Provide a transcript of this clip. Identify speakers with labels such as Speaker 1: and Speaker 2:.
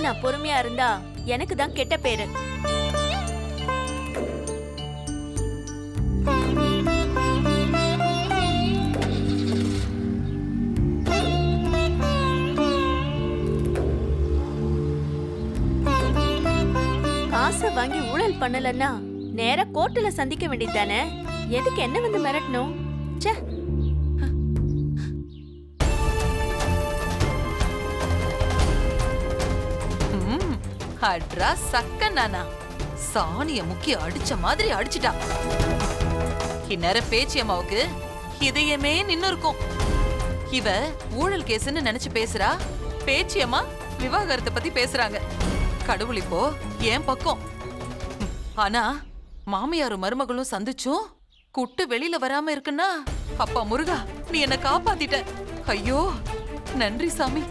Speaker 1: இன்னும் நான் பொறுமையா இருந்தா எனக்கு தான் கெட்ட பேரு. காசை வாங்கி ஊழல் பண்ணலன்னா நேரா கோர்ட்டுல சந்திக்க வேண்டியதானே? எதுக்கு என்ன வந்து மிரட்டணும்? ச்சே.
Speaker 2: அட்ரா சக்கனானா சாணிய முக்கி அடிச்ச மாதிரி அடிச்சிட்டா. இந்நேரம் பேச்சியம்மாவுக்கு இதயமே நின்னு இருக்கும். இவ ஊழல் கேஸ்ன்னு நினைச்சு பேசுறா, பேச்சியம்மா விவாகரத்தை பத்தி பேசுறாங்க. கடவுள் இப்போ ஏன் பக்கம். ஆனா மாமியாரும் மருமகளும் சந்திச்சும் குட்டு வெளியில வராம இருக்குன்னா, அப்பா முருகா நீ என்ன காப்பாத்திட்ட. ஐயோ நன்றி சாமி.